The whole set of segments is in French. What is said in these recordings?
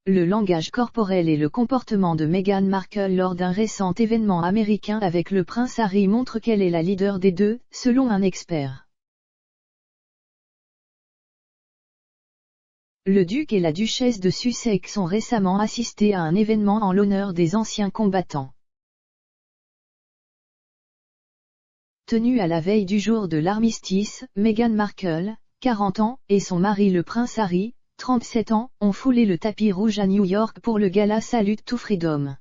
Le langage corporel et le comportement de Meghan Markle lors d'un récent événement américain avec le prince Harry montrent qu'elle est la leader des deux, selon un expert. Le duc et la duchesse de Sussex ont récemment assisté à un événement en l'honneur des anciens combattants. Tenu à la veille du jour de l'armistice, Meghan Markle, 40 ans, et son mari le prince Harry, 37 ans, ont foulé le tapis rouge à New York pour le gala Salute to Freedom.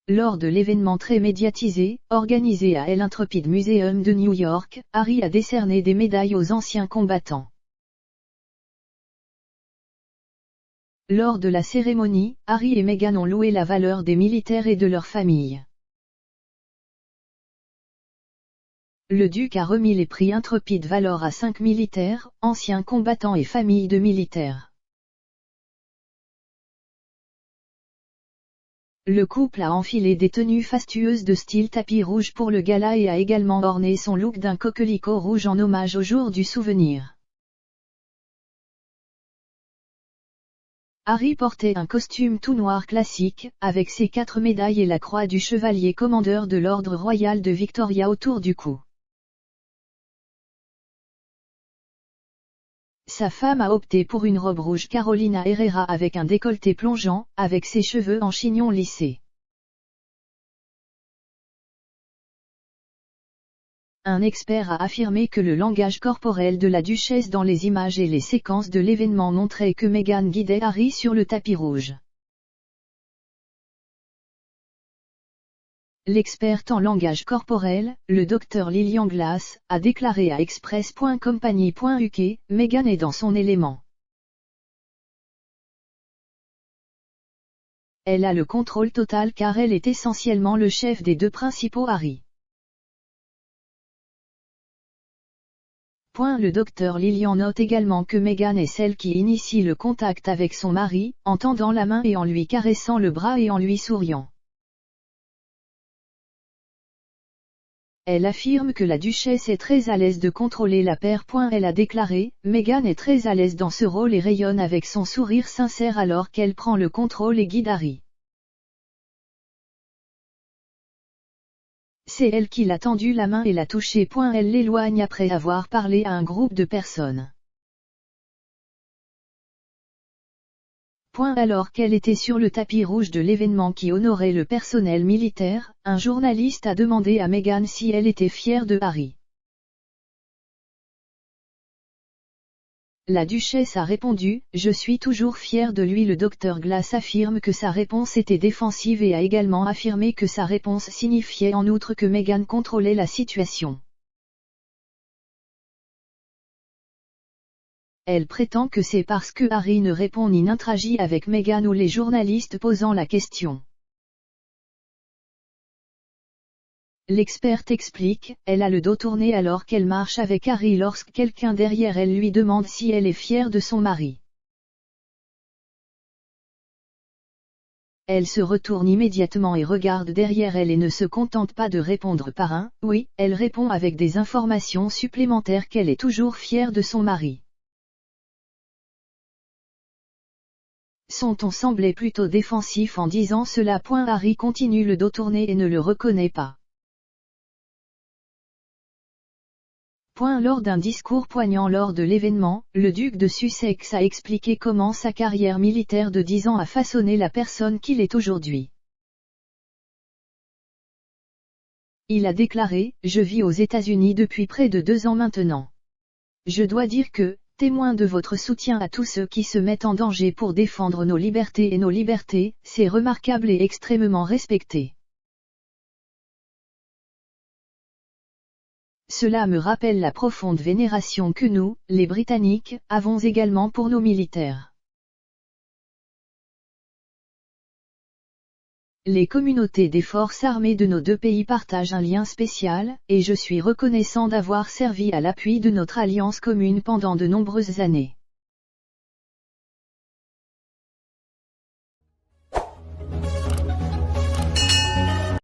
Lors de l'événement très médiatisé, organisé à l'Intrepid Museum de New York, Harry a décerné des médailles aux anciens combattants. Lors de la cérémonie, Harry et Meghan ont loué la valeur des militaires et de leurs familles. Le duc a remis les prix Intrepid Valor à 5 militaires, anciens combattants et familles de militaires. Le couple a enfilé des tenues fastueuses de style tapis rouge pour le gala et a également orné son look d'un coquelicot rouge en hommage au jour du souvenir. Harry portait un costume tout noir classique, avec ses 4 médailles et la croix du chevalier commandeur de l'ordre royal de Victoria autour du cou. Sa femme a opté pour une robe rouge Carolina Herrera avec un décolleté plongeant, avec ses cheveux en chignon lissé. Un expert a affirmé que le langage corporel de la duchesse dans les images et les séquences de l'événement montrait que Meghan guidait Harry sur le tapis rouge. L'experte en langage corporel, le Dr Lillian Glass, a déclaré à Express.compagnie.uk, Meghan est dans son élément. Elle a le contrôle total car elle est essentiellement le chef des deux principaux Harry. Le Dr Lillian note également que Meghan est celle qui initie le contact avec son mari, en tendant la main et en lui caressant le bras et en lui souriant. Elle affirme que la duchesse est très à l'aise de contrôler la paire. Elle a déclaré, Meghan est très à l'aise dans ce rôle et rayonne avec son sourire sincère alors qu'elle prend le contrôle et guide Harry. C'est elle qui l'a tendu la main et l'a touché. Elle l'éloigne après avoir parlé à un groupe de personnes. Alors qu'elle était sur le tapis rouge de l'événement qui honorait le personnel militaire, un journaliste a demandé à Meghan si elle était fière de Harry. La duchesse a répondu, « Je suis toujours fière de lui ». Le Dr Glass affirme que sa réponse était défensive et a également affirmé que sa réponse signifiait en outre que Meghan contrôlait la situation. Elle prétend que c'est parce que Harry ne répond ni n'interagit avec Meghan ou les journalistes posant la question. L'experte explique, elle a le dos tourné alors qu'elle marche avec Harry lorsque quelqu'un derrière elle lui demande si elle est fière de son mari. Elle se retourne immédiatement et regarde derrière elle et ne se contente pas de répondre par un « oui », elle répond avec des informations supplémentaires qu'elle est toujours fière de son mari. Son ton semblait plutôt défensif en disant cela. Harry continue le dos tourné et ne le reconnaît pas. Lors d'un discours poignant lors de l'événement, le duc de Sussex a expliqué comment sa carrière militaire de 10 ans a façonné la personne qu'il est aujourd'hui. Il a déclaré, « Je vis aux États-Unis depuis près de 2 ans maintenant. Je dois dire que, témoin de votre soutien à tous ceux qui se mettent en danger pour défendre nos libertés, c'est remarquable et extrêmement respecté. Cela me rappelle la profonde vénération que nous, les Britanniques, avons également pour nos militaires. Les communautés des forces armées de nos deux pays partagent un lien spécial, et je suis reconnaissant d'avoir servi à l'appui de notre alliance commune pendant de nombreuses années.